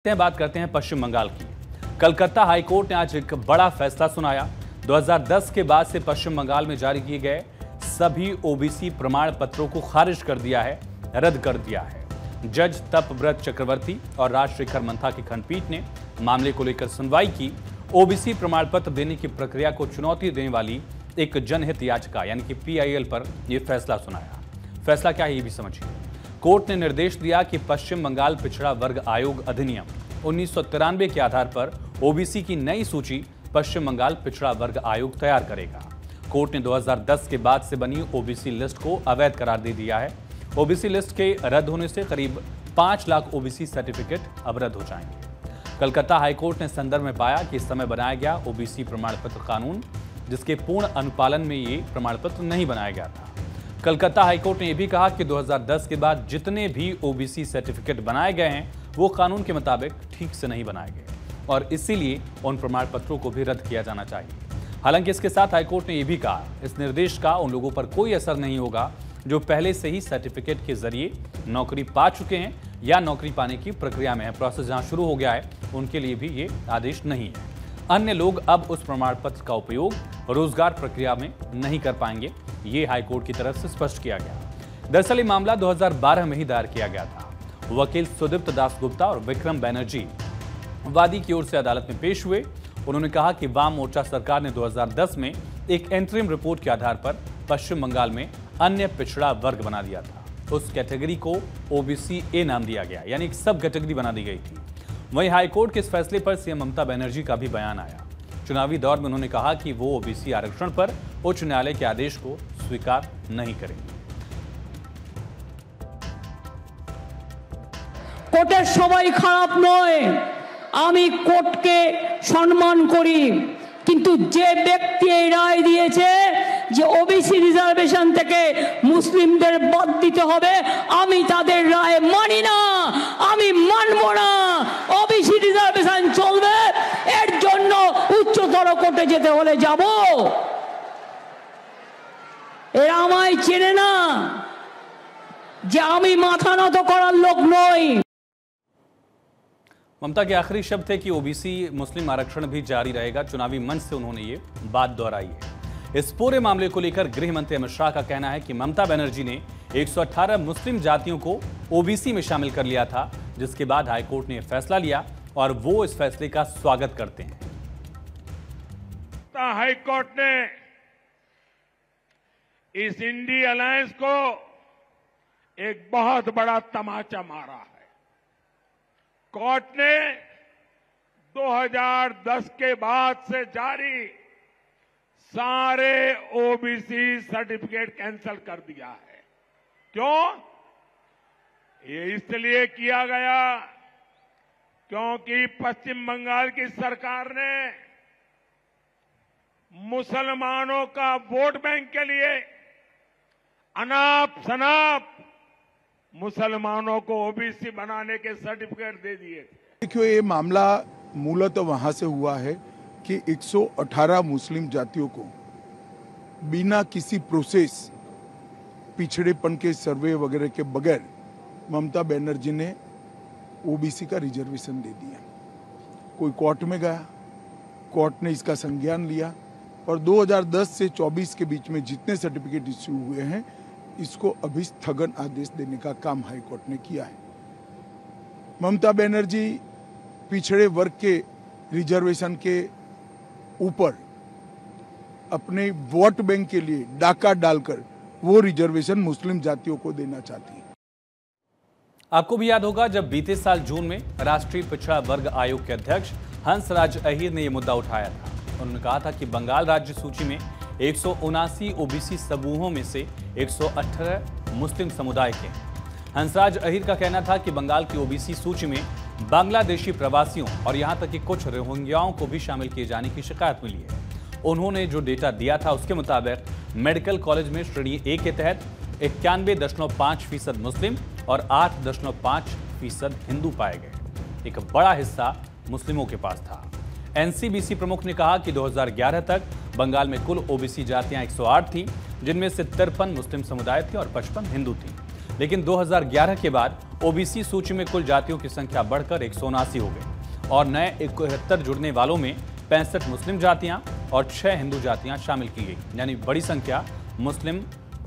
बात करते हैं पश्चिम बंगाल की। कलकत्ता हाईकोर्ट ने आज एक बड़ा फैसला सुनाया। 2010 के बाद से पश्चिम बंगाल में जारी किए गए सभी ओबीसी प्रमाण पत्रों को खारिज कर दिया है, रद्द कर दिया है। जज तपव्रत चक्रवर्ती और राजशेखर मंथा की खंडपीठ ने मामले को लेकर सुनवाई की। ओबीसी प्रमाण पत्र देने की प्रक्रिया को चुनौती देने वाली एक जनहित याचिका यानी कि पीआईएल पर यह फैसला सुनाया। फैसला क्या है ये भी समझिए। कोर्ट ने निर्देश दिया कि पश्चिम बंगाल पिछड़ा वर्ग आयोग अधिनियम 1993 के आधार पर ओबीसी की नई सूची पश्चिम बंगाल पिछड़ा वर्ग आयोग तैयार करेगा। कोर्ट ने 2010 के बाद से बनी ओबीसी लिस्ट को अवैध करार दे दिया है। ओबीसी लिस्ट के रद्द होने से करीब 5 लाख ओबीसी सर्टिफिकेट अब रद्द हो जाएंगे। कलकत्ता हाईकोर्ट ने संदर्भ में पाया कि इस समय बनाया गया ओबीसी प्रमाण पत्र कानून, जिसके पूर्ण अनुपालन में ये प्रमाण पत्र नहीं बनाया गया था। कलकत्ता हाईकोर्ट ने यह भी कहा कि 2010 के बाद जितने भी ओबीसी सर्टिफिकेट बनाए गए हैं वो कानून के मुताबिक ठीक से नहीं बनाए गए और इसीलिए उन प्रमाण पत्रों को भी रद्द किया जाना चाहिए। हालांकि इसके साथ हाईकोर्ट ने यह भी कहा इस निर्देश का उन लोगों पर कोई असर नहीं होगा जो पहले से ही सर्टिफिकेट के जरिए नौकरी पा चुके हैं या नौकरी पाने की प्रक्रिया में है। प्रोसेस जहां शुरू हो गया है उनके लिए भी ये आदेश नहीं है। अन्य लोग अब उस प्रमाण पत्र का उपयोग रोजगार प्रक्रिया में नहीं कर पाएंगे, ये हाईकोर्ट की तरफ से स्पष्ट किया गया। दरअसल ये मामला 2012 में ही दायर किया गया था। वकील सुदीप्त दासगुप्ता और विक्रम बैनर्जी वादी की ओर से अदालत में पेश हुए। उन्होंने कहा कि वाम मोर्चा सरकार ने 2010 में एक एंटरिम रिपोर्ट के आधार पर पश्चिम बंगाल में अन्य पिछड़ा वर्ग बना दिया था। उस कैटेगरी को ओबीसी ए नाम दिया गया, यानी एक सब कैटेगरी बना दी गई थी। वहीं हाईकोर्ट के इस फैसले पर सीएम ममता बनर्जी का भी बयान आया। चुनावी दौर में उन्होंने कहा कि वो ओबीसी आरक्षण पर उच्च न्यायालय के आदेश को स्वीकार नहीं करेंगे। কোর্টের সবাই খারাপ নয়, আমি কোর্টকে সম্মান করি, কিন্তু যে ব্যক্তি এই রায় দিয়েছে যে ওবিসি রিজার্ভেশন থেকে মুসলিমদের বাদ দিতে হবে, আমি তাদের রায় মানি না, আমি মানব না। ওবিসি রিজার্ভেশন চলবে, এর জন্য উচ্চতর কোর্টে যেতে হলে যাব। এরা আমায় চেনে না যে আমি মাথা নত করার লোক নই। ममता के आखिरी शब्द थे कि ओबीसी मुस्लिम आरक्षण भी जारी रहेगा। चुनावी मंच से उन्होंने ये बात दोहराई है। इस पूरे मामले को लेकर गृह मंत्री अमित शाह का कहना है कि ममता बनर्जी ने 118 मुस्लिम जातियों को ओबीसी में शामिल कर लिया था, जिसके बाद हाईकोर्ट ने यह फैसला लिया और वो इस फैसले का स्वागत करते हैं। हाईकोर्ट ने इस इंडी अलायंस को एक बहुत बड़ा तमाचा मारा है। कोर्ट ने 2010 के बाद से जारी सारे ओबीसी सर्टिफिकेट कैंसिल कर दिया है। क्यों? ये इसलिए किया गया क्योंकि पश्चिम बंगाल की सरकार ने मुसलमानों का वोट बैंक के लिए अनाप शनाप मुसलमानों को ओबीसी बनाने के सर्टिफिकेट दे दिए थे। देखिए, ये मामला मूलतः वहां से हुआ है कि 118 मुस्लिम जातियों को बिना किसी प्रोसेस, पिछड़ेपन के सर्वे वगैरह के बगैर ममता बनर्जी ने ओबीसी का रिजर्वेशन दे दिया। कोई कोर्ट में गया, कोर्ट ने इसका संज्ञान लिया और 2010 से 24 के बीच में जितने सर्टिफिकेट इश्यू हुए हैं इसको अभी स्थगन आदेश देने का काम हाईकोर्ट ने किया है। ममता बनर्जी पिछड़े वर्ग के रिजर्वेशन के ऊपर अपने वोट बैंक के लिए डाका डालकर वो रिजर्वेशन मुस्लिम जातियों को देना चाहती है। आपको भी याद होगा जब बीते साल जून में राष्ट्रीय पिछड़ा वर्ग आयोग के अध्यक्ष हंसराज अहीर ने यह मुद्दा उठाया था। उन्होंने कहा था कि बंगाल राज्य सूची में 179 ओबीसी समूहों में से 118 मुस्लिम समुदाय के हैं। हंसराज अहीर का कहना था कि बंगाल की ओबीसी सूची में बांग्लादेशी प्रवासियों और यहां तक कि कुछ रोहिंग्याओं को भी शामिल किए जाने की शिकायत मिली है। उन्होंने जो डेटा दिया था उसके मुताबिक मेडिकल कॉलेज में श्रेणी ए के तहत 91.5% मुस्लिम और 8.5% हिंदू पाए गए। एक बड़ा हिस्सा मुस्लिमों के पास था। एनसीबीसी प्रमुख ने कहा कि 2011 तक बंगाल में कुल ओबीसी जातियां 108 थीं, जिनमें से 53 मुस्लिम समुदाय थे और 55 हिंदू थी। लेकिन 2011 के बाद ओबीसी सूची में कुल जातियों की संख्या बढ़कर 179 हो गई और नए 71 जुड़ने वालों में 65 मुस्लिम जातियां और 6 हिंदू जातियां शामिल की गई। यानी बड़ी संख्या मुस्लिम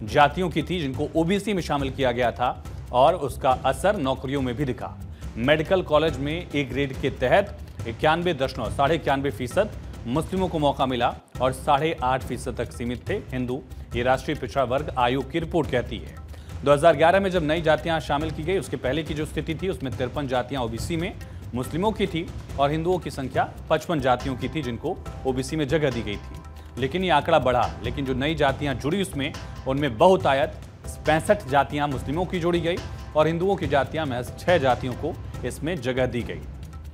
जातियों की थी जिनको ओबीसी में शामिल किया गया था और उसका असर नौकरियों में भी दिखा। मेडिकल कॉलेज में ए ग्रेड के तहत 91.91% मुस्लिमों को मौका मिला और 8.5% तक सीमित थे हिंदू। ये राष्ट्रीय पिछड़ा वर्ग आयोग की रिपोर्ट कहती है। 2011 में जब नई जातियां शामिल की गई उसके पहले की जो स्थिति थी उसमें 53 जातियां ओबीसी में मुस्लिमों की थी और हिंदुओं की संख्या 55 जातियों की थी जिनको ओबीसी में जगह दी गई थी। लेकिन ये आंकड़ा बढ़ा, लेकिन जो नई जातियां जुड़ी उसमें उनमें बहुतायत 65 जातियां मुस्लिमों की जोड़ी गई और हिंदुओं की जातियां महज 6 जातियों को इसमें जगह दी गई।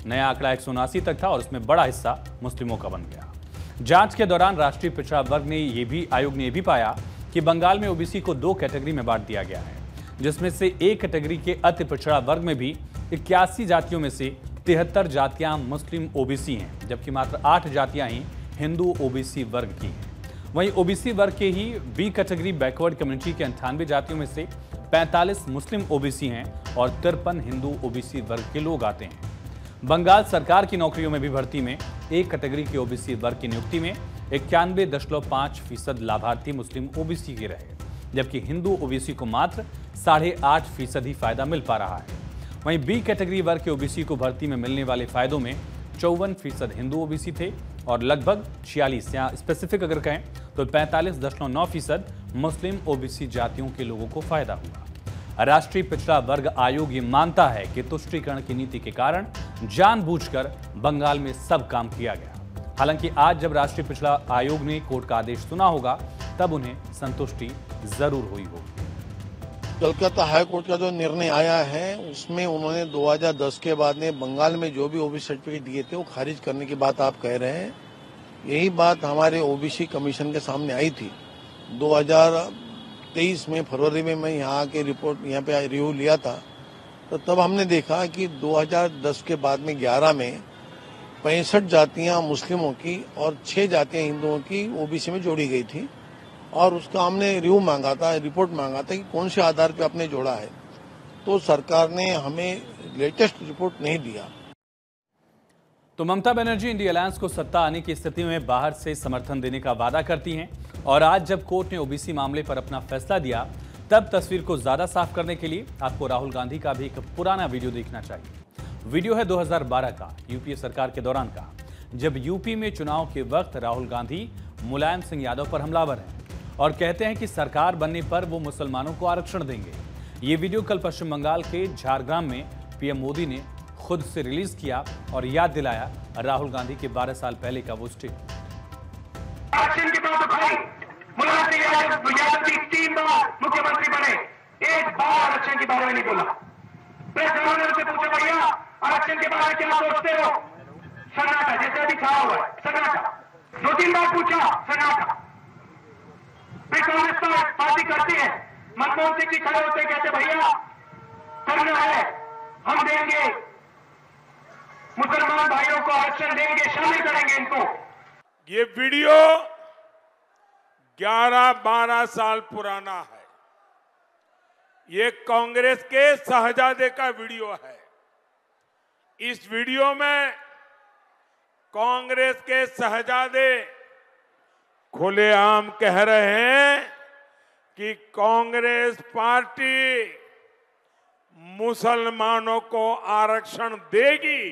नया आंकड़ा 179 तक था और उसमें बड़ा हिस्सा मुस्लिमों का बन गया। जांच के दौरान राष्ट्रीय पिछड़ा वर्ग ने आयोग ने यह भी पाया कि बंगाल में ओबीसी को 2 कैटेगरी में बांट दिया गया है, जिसमें से एक कैटेगरी के अति पिछड़ा वर्ग में भी 81 जातियों में से 73 जातियां मुस्लिम ओबीसी हैं, जबकि मात्र 8 जातियां ही हिंदू ओबीसी वर्ग की हैं। वहीं ओबीसी वर्ग के ही बी कैटेगरी बैकवर्ड कम्युनिटी के 98 जातियों में से 45 मुस्लिम ओबीसी हैं और 53 हिंदू ओबीसी वर्ग के लोग आते हैं। बंगाल सरकार की नौकरियों में भी भर्ती में एक कैटेगरी के ओबीसी वर्ग की नियुक्ति में 91.5% लाभार्थी मुस्लिम ओबीसी के रहे, जबकि हिंदू ओबीसी को मात्र 8.5% ही फायदा मिल पा रहा है। वहीं बी कैटेगरी वर्ग के ओबीसी को भर्ती में मिलने वाले फायदों में 54% हिंदू ओबीसी थे और लगभग 46 या स्पेसिफिक अगर कहें तो 45.9% मुस्लिम ओबीसी जातियों के लोगों को फायदा हुआ। राष्ट्रीय पिछड़ा वर्ग आयोग ये मानता है कि तुष्टीकरण की नीति के कारण जानबूझकर बंगाल में सब काम किया गया। हालांकि आज जब राष्ट्रीय पिछड़ा आयोग ने कोर्ट का आदेश सुना होगा तब उन्हें संतुष्टि जरूर हुई होगी। कलकत्ता हाई कोर्ट का जो निर्णय आया है उसमें उन्होंने 2010 के बाद में बंगाल में जो भी ओबीसी सर्टिफिकेट दिए थे वो खारिज करने की बात आप कह रहे हैं। यही बात हमारे ओबीसी कमीशन के सामने आई थी 2023 में फरवरी में। मैं यहाँ के रिपोर्ट यहाँ पे रिव्यू लिया था तो तब हमने देखा कि 2010 के बाद में 11 में 65 जातियां मुस्लिमों की और 6 जातियां हिंदुओं की ओबीसी में जोड़ी गई थी और उसका हमने रिव्यू मांगा था, रिपोर्ट मांगा था कि कौन से आधार पे आपने जोड़ा है। तो सरकार ने हमें लेटेस्ट रिपोर्ट नहीं दिया। तो ममता बनर्जी इंडिया अलायंस को सत्ता आने की स्थिति में बाहर से समर्थन देने का वादा करती हैं और आज जब कोर्ट ने ओबीसी मामले पर अपना फैसला दिया तब तस्वीर को ज्यादा साफ करने के लिए आपको राहुल गांधी का भी एक पुराना वीडियो देखना चाहिए। वीडियो है 2012 का, यूपीए सरकार के दौरान का, जब यूपी में चुनाव के वक्त राहुल गांधी मुलायम सिंह यादव पर हमलावर हैं और कहते हैं कि सरकार बनने पर वो मुसलमानों को आरक्षण देंगे। ये वीडियो कल पश्चिम बंगाल के झारग्राम में पीएम मोदी ने खुद से रिलीज किया और याद दिलाया राहुल गांधी के 12 साल पहले का वो स्टेटमेंट। आरक्षण की बात उठाई, मुलायम सिंह यादव जी 3 बार मुख्यमंत्री बने, एक बार आरक्षण के बारे में नहीं बोला। प्रेस ने उनसे पूछा, भैया आरक्षण के बारे में क्या सोचते हो? सन्नाटा, जैसे अभी छाया हुआ है सन्नाटा। 2-3 बार पूछा, सन्नाटा। फिर कांग्रेस पार्टी करती है, मनमोहन सिंह जी खड़े होते कहते भैया करना है, हम देंगे, मुसलमान भाइयों को आरक्षण देंगे, शामिल करेंगे इनको। ये वीडियो 11-12 साल पुराना है। ये कांग्रेस के शहजादे का वीडियो है। इस वीडियो में कांग्रेस के शहजादे खुलेआम कह रहे हैं कि कांग्रेस पार्टी मुसलमानों को आरक्षण देगी।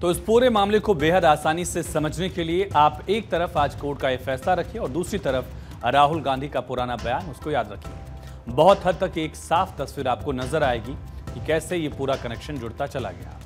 तो इस पूरे मामले को बेहद आसानी से समझने के लिए आप एक तरफ आज कोर्ट का यह फैसला रखिए और दूसरी तरफ राहुल गांधी का पुराना बयान, उसको याद रखिए। बहुत हद तक एक साफ तस्वीर आपको नजर आएगी कि कैसे ये पूरा कनेक्शन जुड़ता चला गया।